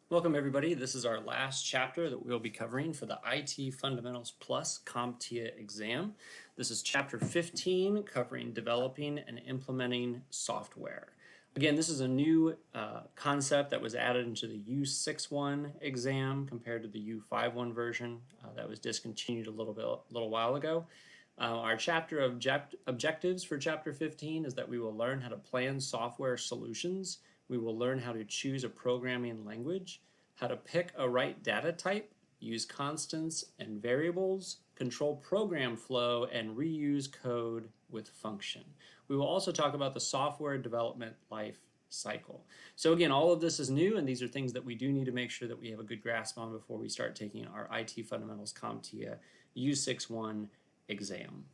Welcome everybody. This is our last chapter that we'll be covering for the IT Fundamentals Plus CompTIA exam. This is chapter 15 covering developing and implementing software. Again, this is a new concept that was added into the U61 exam compared to the U51 version that was discontinued a little while ago. Our chapter objectives for chapter 15 is that we will learn how to plan software solutions. We will learn how to choose a programming language, how to pick a right data type, use constants and variables, control program flow, and reuse code with function. We will also talk about the software development life cycle. So again, all of this is new, and these are things that we do need to make sure that we have a good grasp on before we start taking our IT Fundamentals CompTIA U61 exam.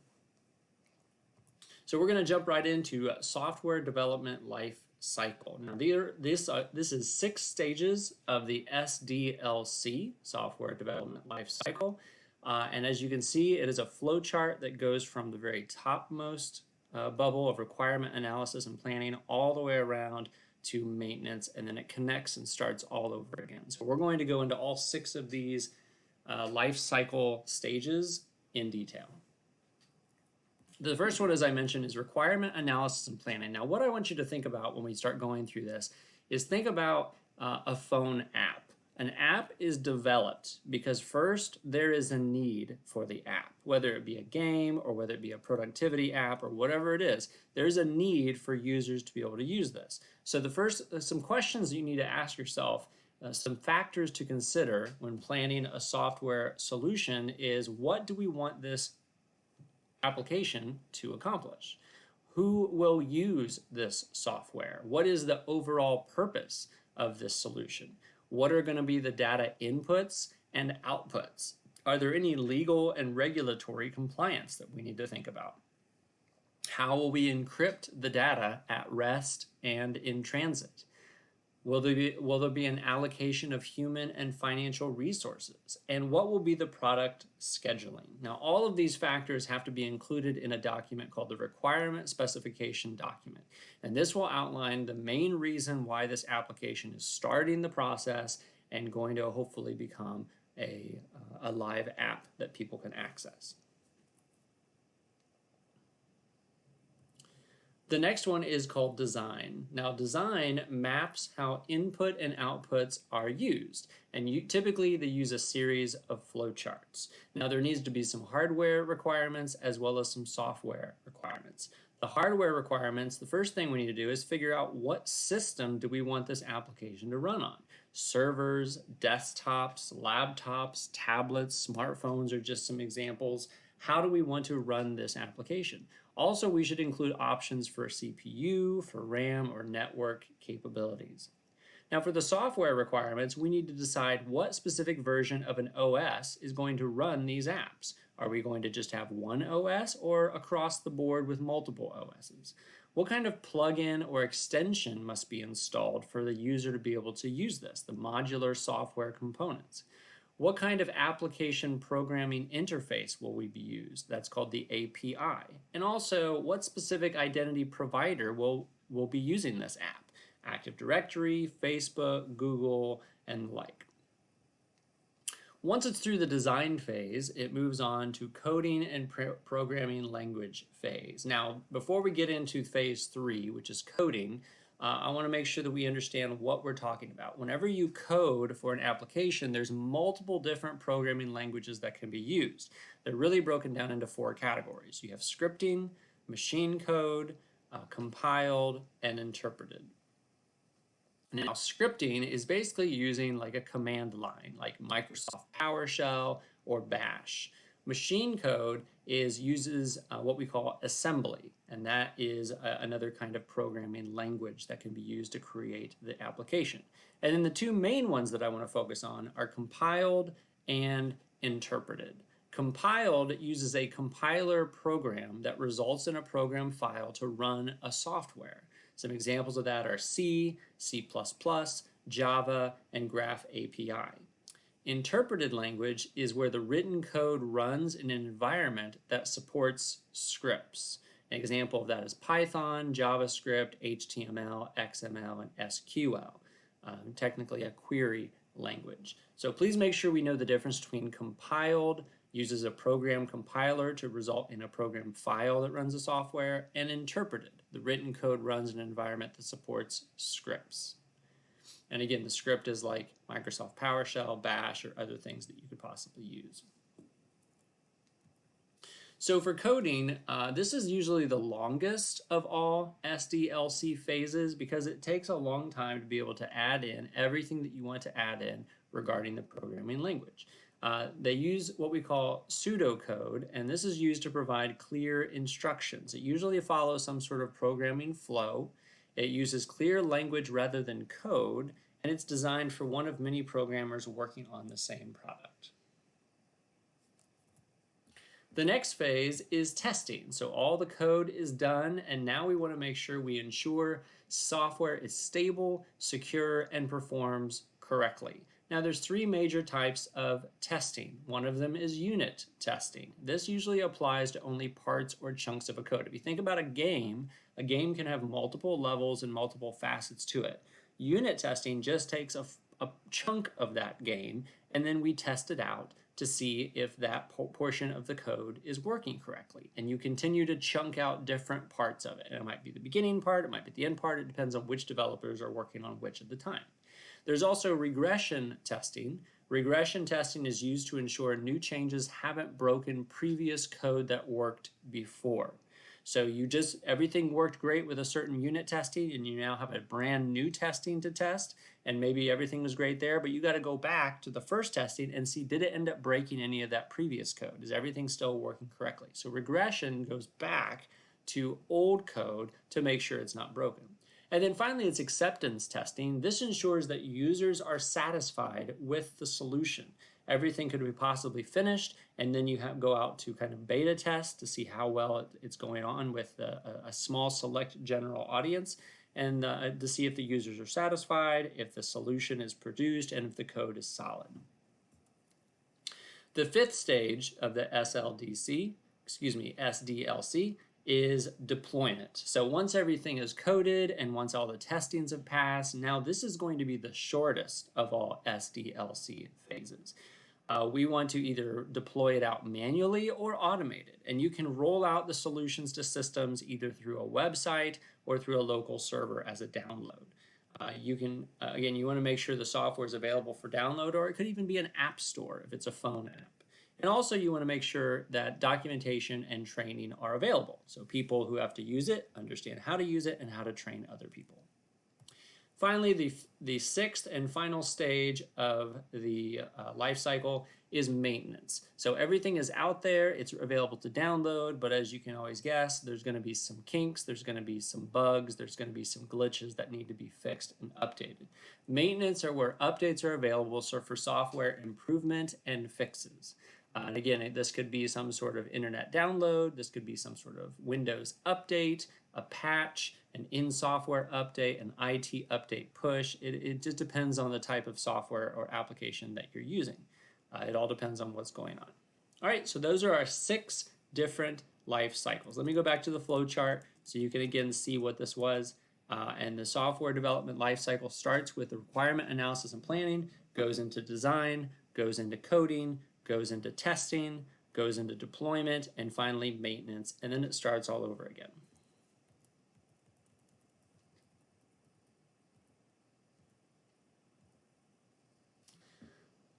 So we're going to jump right into software development life cycle. Now this is 6 stages of the SDLC, software development life cycle. And as you can see, it is a flow chart that goes from the very topmost bubble of requirement analysis and planning all the way around to maintenance, and then it connects and starts all over again. So we're going to go into all 6 of these life cycle stages in detail. The first one, as I mentioned, is requirement analysis and planning. Now, what I want you to think about when we start going through this is think about a phone app. An app is developed because first there is a need for the app, whether it be a game or whether it be a productivity app or whatever it is. There's a need for users to be able to use this. So the first, some questions you need to ask yourself, some factors to consider when planning a software solution is, what do we want this application to accomplish? Who will use this software? What is the overall purpose of this solution? What are going to be the data inputs and outputs? Are there any legal and regulatory compliance that we need to think about? How will we encrypt the data at rest and in transit? Will there be an allocation of human and financial resources? And what will be the product scheduling? Now, all of these factors have to be included in a document called the requirement specification document. And this will outline the main reason why this application is starting the process and going to hopefully become a live app that people can access. The next one is called design. Now, design maps how input and outputs are used, and typically they use a series of flowcharts. Now, there needs to be some hardware requirements as well as some software requirements. The hardware requirements, the first thing we need to do is figure out what system do we want this application to run on. Servers, desktops, laptops, tablets, smartphones are just some examples. How do we want to run this application? Also, we should include options for CPU, for RAM, or network capabilities. Now, for the software requirements, we need to decide what specific version of an OS is going to run these apps. Are we going to just have one OS or across the board with multiple OSs? What kind of plugin or extension must be installed for the user to be able to use this, the modular software components? What kind of application programming interface will we be used? That's called the API. And also, what specific identity provider will be using this app? Active Directory, Facebook, Google, and the like. Once it's through the design phase, it moves on to coding and programming language phase. Now, before we get into phase 3, which is coding, I want to make sure that we understand what we're talking about. Whenever you code for an application, there's multiple different programming languages that can be used. They're really broken down into 4 categories. You have scripting, machine code, compiled, and interpreted. Now, scripting is basically using like a command line, like Microsoft PowerShell or Bash. Machine code uses what we call assembly, and that is another kind of programming language that can be used to create the application. And then the 2 main ones that I want to focus on are compiled and interpreted. Compiled uses a compiler program that results in a program file to run a software. Some examples of that are C, C++, Java, and Graph API. Interpreted language is where the written code runs in an environment that supports scripts. An example of that is Python, JavaScript, HTML, XML, and SQL. Technically a query language. So please make sure we know the difference between compiled, uses a program compiler to result in a program file that runs the software, and interpreted. The written code runs in an environment that supports scripts. And again, the script is like Microsoft PowerShell, Bash, or other things that you could possibly use. So for coding, this is usually the longest of all SDLC phases because it takes a long time to be able to add in everything that you want to add in regarding the programming language. They use what we call pseudocode, and this is used to provide clear instructions. It usually follows some sort of programming flow. It uses clear language rather than code, and it's designed for one of many programmers working on the same product. The next phase is testing. So all the code is done, and now we want to make sure we ensure software is stable, secure, and performs correctly. Now there's three major types of testing. One of them is unit testing. This usually applies to only parts or chunks of a code. If you think about a game can have multiple levels and multiple facets to it. Unit testing just takes a chunk of that game, and then we test it out to see if that portion of the code is working correctly. And you continue to chunk out different parts of it. And it might be the beginning part, it might be the end part, it depends on which developers are working on which at the time. There's also regression testing. Regression testing is used to ensure new changes haven't broken previous code that worked before. So everything worked great with a certain unit testing, and you now have a brand new testing to test, and maybe everything was great there, but you got to go back to the first testing and see, did it end up breaking any of that previous code? Is everything still working correctly? So regression goes back to old code to make sure it's not broken. And then finally, it's acceptance testing. This ensures that users are satisfied with the solution. Everything could be possibly finished, and then you go out to kind of beta test to see how well it's going on with a small select general audience, and to see if the users are satisfied, if the solution is produced, and if the code is solid. The fifth stage of the SDLC is deployment. So once everything is coded and once all the testings have passed, now this is going to be the shortest of all SDLC phases. We want to either deploy it out manually or automate it. And you can roll out the solutions to systems either through a website or through a local server as a download. Again, you want to make sure the software is available for download, or it could even be an app store if it's a phone app. And also you want to make sure that documentation and training are available. So people who have to use it understand how to use it and how to train other people. Finally, the sixth and final stage of the life cycle is maintenance. So everything is out there, it's available to download, but as you can always guess, there's going to be some kinks, there's going to be some bugs, there's going to be some glitches that need to be fixed and updated. Maintenance are where updates are available, so for software improvement and fixes. And again, this could be some sort of internet download, this could be some sort of Windows update, a patch, an in-software update, an IT update push. It just depends on the type of software or application that you're using. It all depends on what's going on. All right, so those are our 6 different life cycles. Let me go back to the flow chart so you can again see what this was. And the software development life cycle starts with the requirement analysis and planning, goes into design, goes into coding, goes into testing, goes into deployment, and finally maintenance, and then it starts all over again.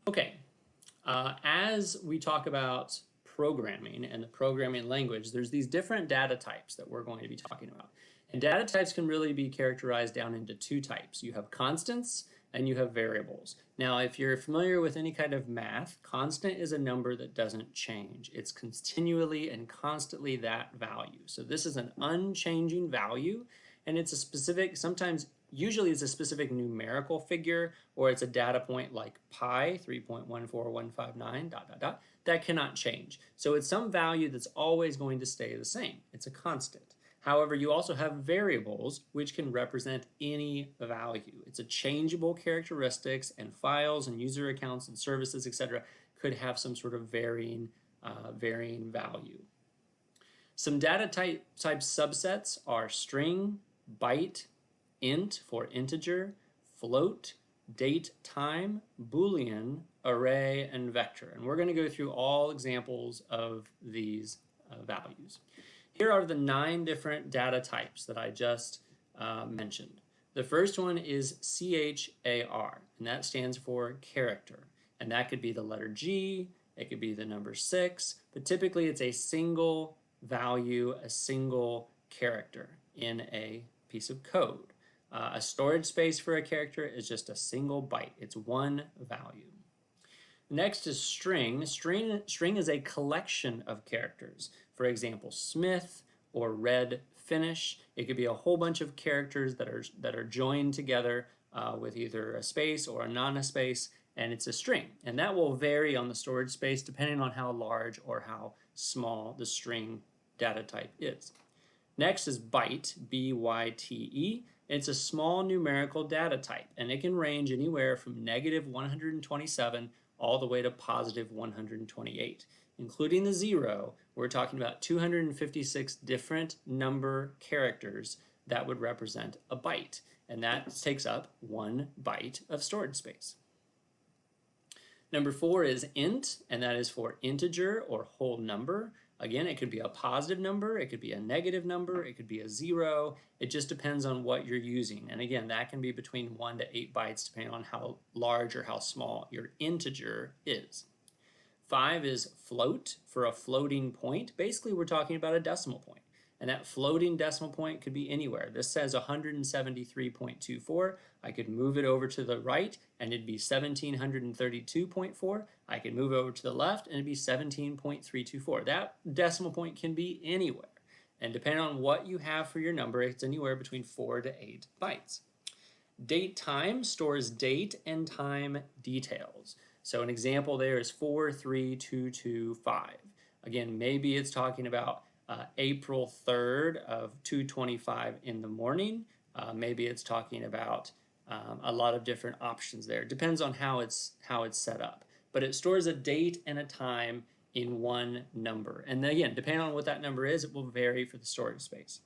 Okay, as we talk about programming and the programming language, there's these different data types that we're going to be talking about. And data types can really be characterized down into 2 types. You have constants and you have variables. Now, if you're familiar with any kind of math, constant is a number that doesn't change. It's continually and constantly that value. So this is an unchanging value, and it's a specific, usually it's a specific numerical figure, or it's a data point like pi, 3.14159, ... that cannot change. So it's some value that's always going to stay the same. It's a constant. However, you also have variables which can represent any value. It's a changeable characteristics, and files and user accounts and services, etc., could have some sort of varying value. Some data type subsets are string, byte, int for integer, float, date, time, Boolean, array, and vector. And we're going to go through all examples of these values. Here are the 9 different data types that I just mentioned. The first one is CHAR, and that stands for character. And that could be the letter G, it could be the number 6, but typically it's a single value, a single character in a piece of code. A storage space for a character is just a single byte. It's one value. Next is string. String is a collection of characters. For example, Smith or red finish. It could be a whole bunch of characters that are joined together with either a space or a non-space, and it's a string. And that will vary on the storage space depending on how large or how small the string data type is. Next is byte, B-Y-T-E. It's a small numerical data type, and it can range anywhere from -127 all the way to +128. Including the 0, we're talking about 256 different number characters that would represent a byte, and that takes up 1 byte of storage space. Number 4 is int, and that is for integer or whole number. Again, it could be a positive number, it could be a negative number, it could be a 0. It just depends on what you're using. And again, that can be between 1 to 8 bytes depending on how large or how small your integer is. 5 is float, for a floating point. Basically, we're talking about a decimal point. And that floating decimal point could be anywhere. This says 173.24. I could move it over to the right and it'd be 1732.4. I could move over to the left and it'd be 17.324. That decimal point can be anywhere. And depending on what you have for your number, it's anywhere between 4 to 8 bytes. Date time stores date and time details. So an example there is 43225. Again, maybe it's talking about April 3rd of 2:25 in the morning. Maybe it's talking about a lot of different options there. It depends on how it's set up. But it stores a date and a time in one number. And again, depending on what that number is, it will vary for the storage space.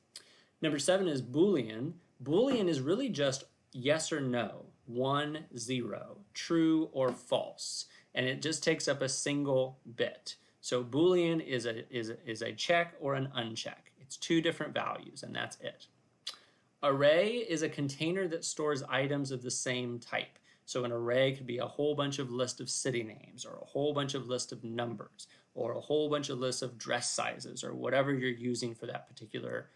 Number 7 is Boolean. Boolean is really just yes or no, 1, 0, true or false. And it just takes up a single bit. So Boolean is a check or an uncheck. It's 2 different values, and that's it. Array is a container that stores items of the same type. So an array could be a whole bunch of list of city names, or a whole bunch of list of numbers, or a whole bunch of lists of dress sizes, or whatever you're using for that particular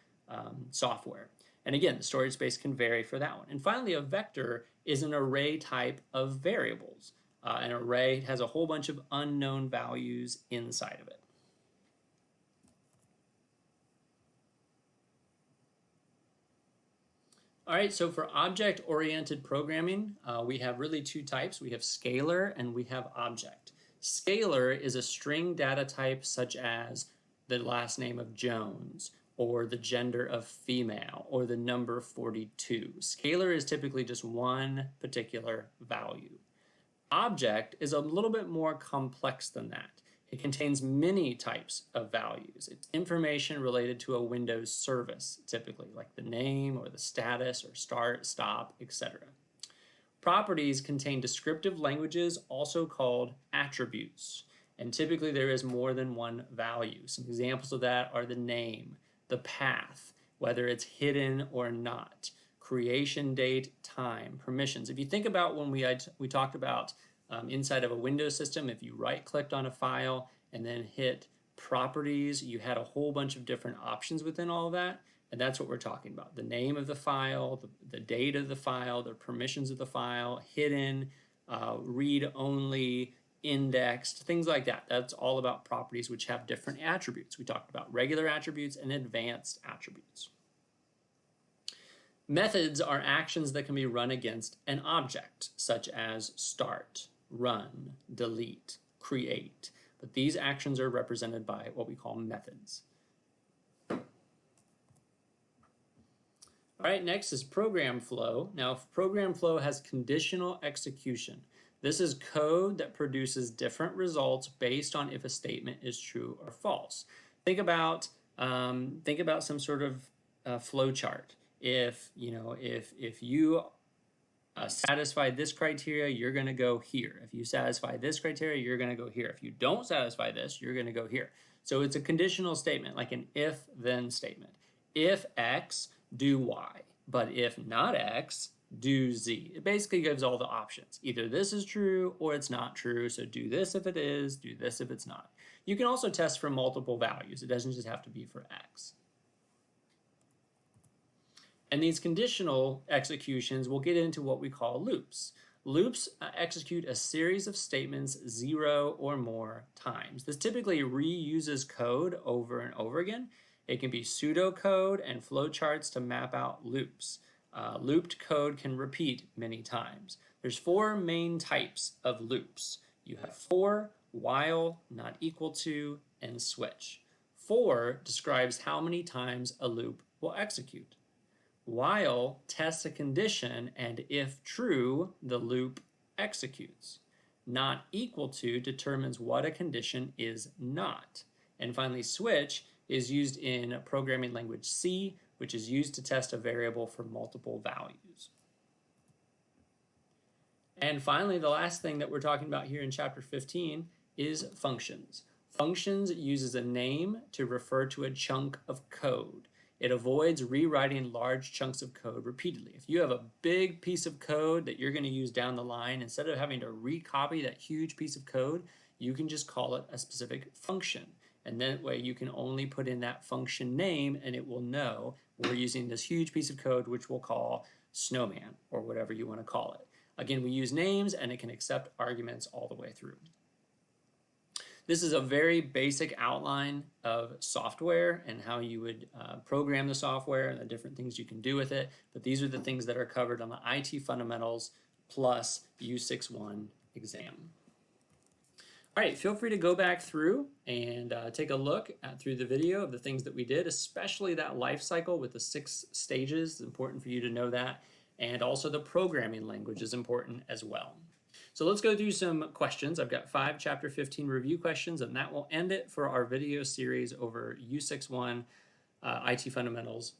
software. And again, the storage space can vary for that one. And finally, a vector is an array type of variables. An array has a whole bunch of unknown values inside of it. All right, so for object-oriented programming, we have really 2 types. We have scalar and we have object. Scalar is a string data type such as the last name of Jones, or the gender of female, or the number 42. Scalar is typically just one particular value. Object is a little bit more complex than that. It contains many types of values. It's information related to a Windows service, typically, like the name or the status or start, stop, etc. Properties contain descriptive languages, also called attributes. And typically there is more than one value. Some examples of that are the name, the path, whether it's hidden or not, creation date, time, permissions. If you think about when we talked about inside of a Windows system, if you right-clicked on a file and then hit properties, you had a whole bunch of different options within all of that, and that's what we're talking about. The name of the file, the date of the file, the permissions of the file, hidden, read-only, indexed, things like that. That's all about properties which have different attributes. We talked about regular attributes and advanced attributes. Methods are actions that can be run against an object, such as start, run, delete, create. But these actions are represented by what we call methods. All right, next is program flow. Now, program flow has conditional execution. This is code that produces different results based on if a statement is true or false. Think about some sort of flow chart. If you satisfy this criteria, you're going to go here. If you satisfy this criteria, you're going to go here. If you don't satisfy this, you're going to go here. So it's a conditional statement, like an if-then statement. If X, do Y. But if not X, do Z. It basically gives all the options. Either this is true or it's not true. So do this if it is, do this if it's not. You can also test for multiple values. It doesn't just have to be for X. And these conditional executions will get into what we call loops. Loops execute a series of statements 0 or more times. This typically reuses code over and over again. It can be pseudocode and flowcharts to map out loops. Looped code can repeat many times. There's 4 main types of loops. You have for, while, not equal to, and switch. For describes how many times a loop will execute. While tests a condition, and if true, the loop executes. Not equal to determines what a condition is not. And finally, switch is used in programming language C, which is used to test a variable for multiple values. And finally, the last thing that we're talking about here in chapter 15 is functions. Functions uses a name to refer to a chunk of code. It avoids rewriting large chunks of code repeatedly. If you have a big piece of code that you're going to use down the line, instead of having to recopy that huge piece of code, you can just call it a specific function. And that way you can only put in that function name and it will know we're using this huge piece of code, which we'll call snowman or whatever you want to call it. Again, we use names and it can accept arguments all the way through. This is a very basic outline of software and how you would program the software and the different things you can do with it. But these are the things that are covered on the IT Fundamentals plus U61 exam. All right, feel free to go back through and take a look through the video of the things that we did, especially that life cycle with the 6 stages. It's important for you to know that. And also the programming language is important as well. So let's go through some questions. I've got 5 chapter 15 review questions, and that will end it for our video series over U61 IT Fundamentals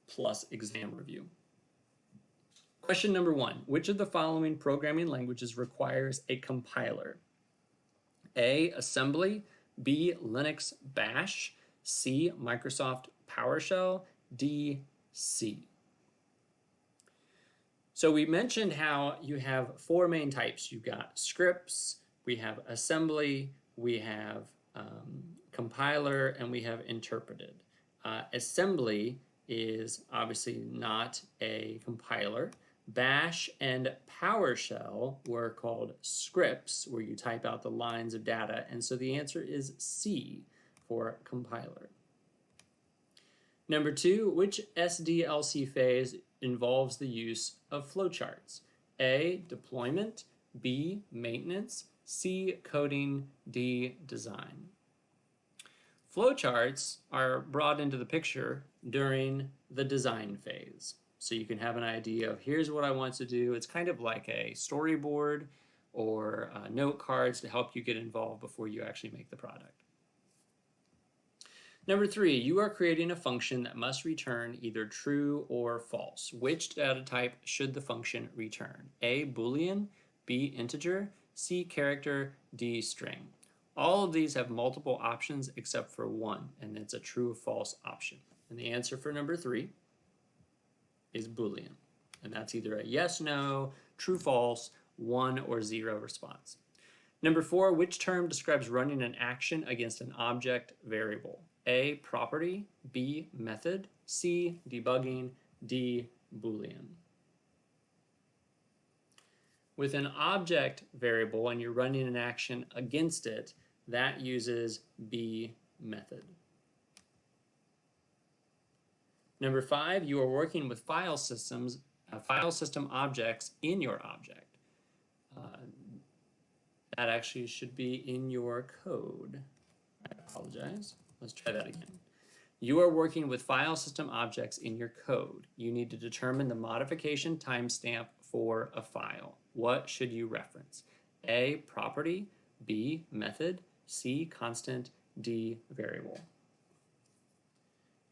plus exam review. Question number 1, which of the following programming languages requires a compiler? A, assembly, B, Linux bash, C, Microsoft PowerShell, D, C. So we mentioned how you have 4 main types. You've got scripts, we have assembly, we have compiler, and we have interpreted. Assembly is obviously not a compiler. Bash and PowerShell were called scripts, where you type out the lines of data, and so the answer is C for compiler. Number 2, which SDLC phase involves the use of flowcharts? A, deployment, B, maintenance, C, coding, D, design. Flowcharts are brought into the picture during the design phase. So you can have an idea of here's what I want to do. It's kind of like a storyboard or note cards to help you get involved before you actually make the product. Number 3, you are creating a function that must return either true or false. Which data type should the function return? A, Boolean, B, integer, C, character, D, string. All of these have multiple options except for one, and it's a true or false option. And the answer for number 3 is Boolean. And that's either a yes, no, true, false, 1 or 0 response. Number 4, which term describes running an action against an object variable? A, property, B, method, C, debugging, D, Boolean. With an object variable and you're running an action against it, that uses B, method. Number 5, you are working with file system objects in your object. That actually should be in your code. I apologize. Let's try that again. You are working with file system objects in your code. You need to determine the modification timestamp for a file. What should you reference? A, property, B, method, C, constant, D, variable.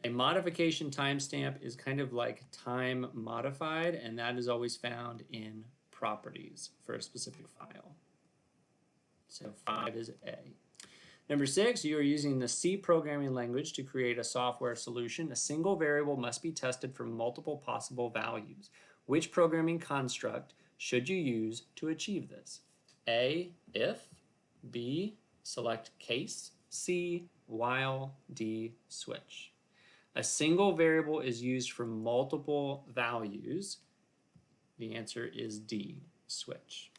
A modification timestamp is kind of like time modified, and that is always found in properties for a specific file. So 5 is A. Number 6, you are using the C programming language to create a software solution. A single variable must be tested for multiple possible values. Which programming construct should you use to achieve this? A, if, B, select case, C, while, D, switch. A single variable is used for multiple values. The answer is D, switch.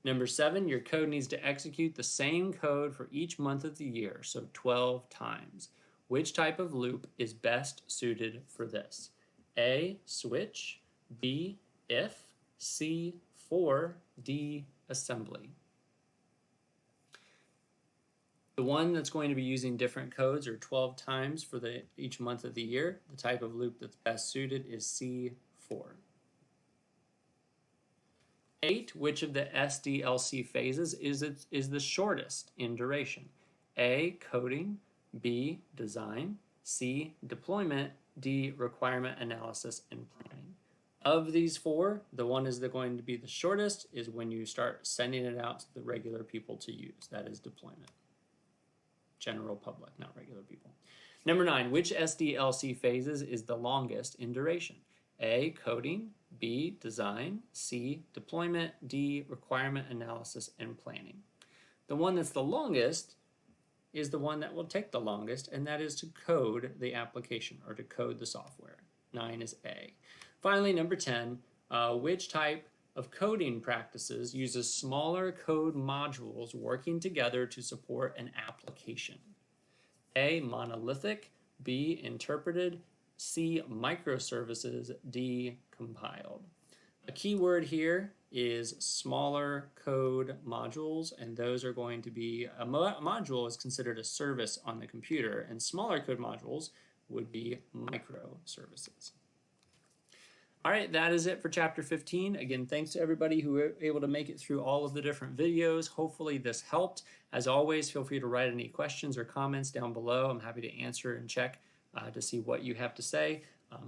Number 7, your code needs to execute the same code for each month of the year, so 12 times. Which type of loop is best suited for this? A, switch, B, if, C, for, D, assembly. The one that's going to be using different codes or 12 times for each month of the year. The type of loop that's best suited is C4. 8, which of the SDLC phases is the shortest in duration? A, coding, B, design, C, deployment, D, requirement analysis and planning. Of these 4, the one is going to be the shortest is when you start sending it out to the regular people to use. That is deployment. General public, not regular people. Number 9, which SDLC phases is the longest in duration? A, coding, B, design, C, deployment, D, requirement analysis and planning. The one that's the longest is the one that will take the longest, and that is to code the application or to code the software. 9 is A. Finally, number 10, which type of coding practices uses smaller code modules working together to support an application? A, monolithic, B, interpreted, C, microservices, D, compiled. A key word here is smaller code modules, and those are going to be, a module is considered a service on the computer, and smaller code modules would be microservices. All right, that is it for chapter 15. Again, thanks to everybody who were able to make it through all of the different videos. Hopefully this helped. As always, feel free to write any questions or comments down below. I'm happy to answer and check to see what you have to say.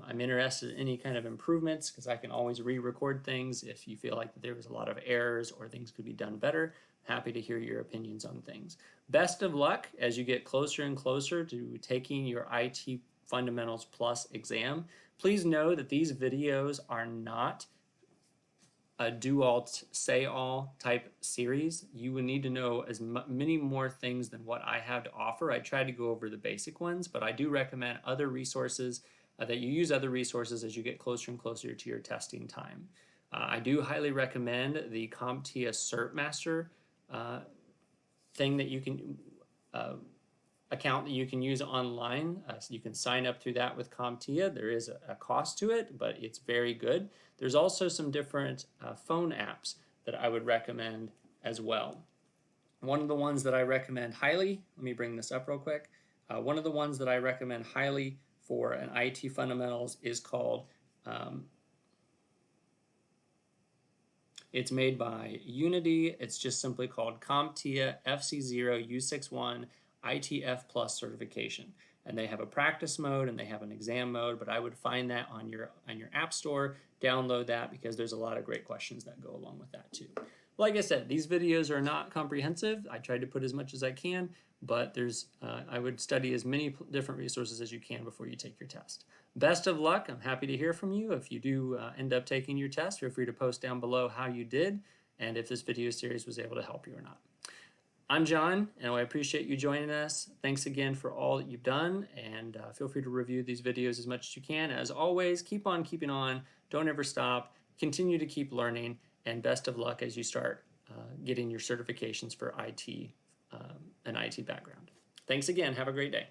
I'm interested in any kind of improvements because I can always re-record things if you feel like there was a lot of errors or things could be done better. Happy to hear your opinions on things. Best of luck as you get closer and closer to taking your IT Fundamentals Plus exam. Please know that these videos are not a do-all, say-all type series. You would need to know as many more things than what I have to offer. I tried to go over the basic ones, but I do recommend other resources, that you use other resources as you get closer and closer to your testing time. I do highly recommend the CompTIA CertMaster thing that you can account that you can use online. So you can sign up through that with CompTIA. There is a cost to it, but it's very good. There's also some different phone apps that I would recommend as well. One of the ones that I recommend highly, let me bring this up real quick. One of the ones that I recommend highly for an IT fundamentals is called, it's made by Unity. It's just simply called CompTIA FC0-U61 ITF Plus certification. And they have a practice mode and they have an exam mode, but I would find that on your app store, download that because there's a lot of great questions that go along with that too. Like I said, these videos are not comprehensive. I tried to put as much as I can, but there's I would study as many different resources as you can before you take your test. Best of luck. I'm happy to hear from you. If you do end up taking your test, feel free to post down below how you did and if this video series was able to help you or not. I'm John, and I appreciate you joining us. Thanks again for all that you've done, and feel free to review these videos as much as you can. As always, keep on keeping on. Don't ever stop. Continue to keep learning, and best of luck as you start getting your certifications for IT, an IT background. Thanks again. Have a great day.